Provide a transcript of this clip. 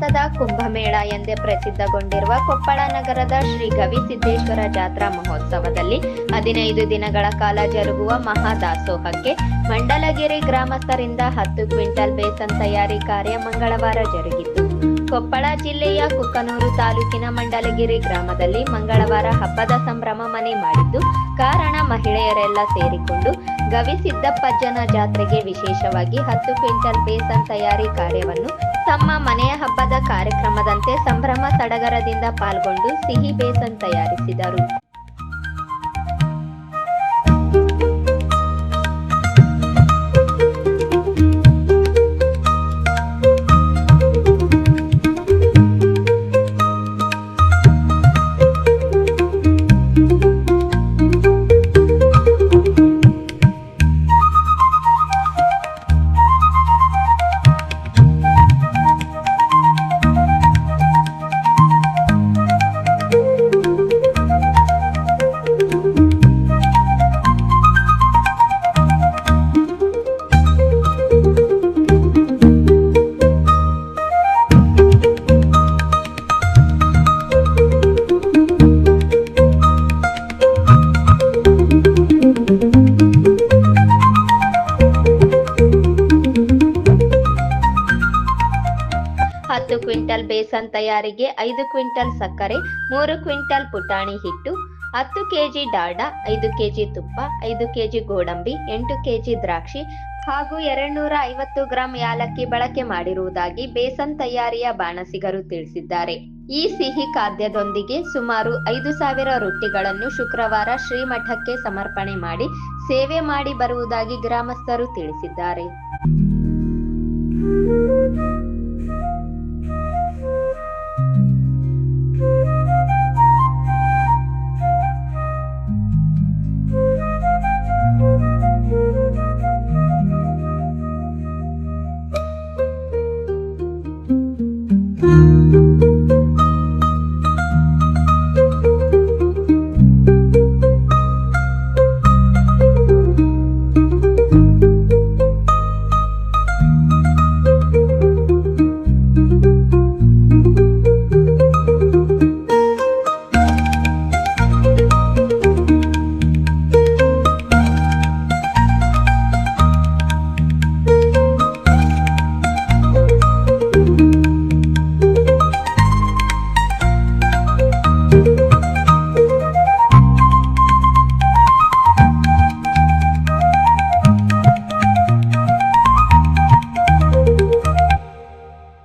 ಭಾರತದ ಕುಂಭಮೇಳ ಎಂದೇ ಪ್ರಸಿದ್ಧಗೊಂಡಿರುವ ಕೊಪ್ಪಳ ನಗರದ ಶ್ರೀ ಗವಿಸಿದ್ದೇಶ್ವರ ಜಾತ್ರಾ ಮಹೋತ್ಸವದಲ್ಲಿ 15 ದಿನಗಳ ಕಾಲ ಜರುಗುವ ಮಹಾದಾಸೋಹಕ್ಕೆ ಮಂಡಲಗಿರಿ ಗ್ರಾಮಸ್ಥರಿಂದ 10 ಕ್ವಿಂಟಲ್ ಬೇಸನ್ ತಯಾರಿ ಕಾರ್ಯ ಮಂಗಳವಾರ ಜರುಗಿತು. ಕೊಪ್ಪಳ ಜಿಲ್ಲೆಯ ಕುಕ್ಕನೂರು ತಾಲೂಕಿನ ಮಂಡಲಗಿರಿ ಗ್ರಾಮದಲ್ಲಿ ಮಂಗಳವಾರ ಹಬ್ಬದ ಸಂಭ್ರಮ ಮನೆ ಮಾಡಿದ್ದು, ಕಾರಣ ಮಹಿಳೆಯರೆಲ್ಲ ಸೇರಿಕೊಂಡು ಗವಿಸಿದ್ದಪ್ಪಜ್ಜನ ಜಾತ್ರೆಗೆ ವಿಶೇಷವಾಗಿ 10 ಕ್ವಿಂಟಲ್ ಬೇಸನ್ ತಯಾರಿ ಕಾರ್ಯವನ್ನು ತಮ್ಮ ಮನೆಯ ಹಬ್ಬದ ಕಾರ್ಯಕ್ರಮದಂತೆ ಸಂಭ್ರಮ ಸಡಗರದಿಂದ ಪಾಲ್ಗೊಂಡು ಸಿಹಿ ಬೇಸನ್ ತಯಾರಿಸಿದರು. ಹತ್ತು ಕ್ವಿಂಟಲ್ ಬೇಸನ್ ತಯಾರಿಗೆ 5 ಕ್ವಿಂಟಲ್ ಸಕ್ಕರೆ, 3 ಕ್ವಿಂಟಲ್ ಪುಟಾಣಿ ಹಿಟ್ಟು, 10 ಕೆಜಿ ಡಾಲ್ಡಾ, 5 ಕೆಜಿ ತುಪ್ಪ, 5 ಕೆಜಿ ಗೋಡಂಬಿ, 8 ಕೆಜಿ ದ್ರಾಕ್ಷಿ ಹಾಗೂ 250 ಗ್ರಾಂ ಯಾಲಕ್ಕಿ ಬಳಕೆ ಮಾಡಿರುವುದಾಗಿ ಬೇಸನ್ ತಯಾರಿಯ ಬಾಣಸಿಗರು ತಿಳಿಸಿದ್ದಾರೆ. ಈ ಸಿಹಿ ಖಾದ್ಯದೊಂದಿಗೆ ಸುಮಾರು 5,000 ರೊಟ್ಟಿಗಳನ್ನು ಶುಕ್ರವಾರ ಶ್ರೀಮಠಕ್ಕೆ ಸಮರ್ಪಣೆ ಮಾಡಿ ಸೇವೆ ಮಾಡಿ ಬರುವುದಾಗಿ ಗ್ರಾಮಸ್ಥರು ತಿಳಿಸಿದ್ದಾರೆ.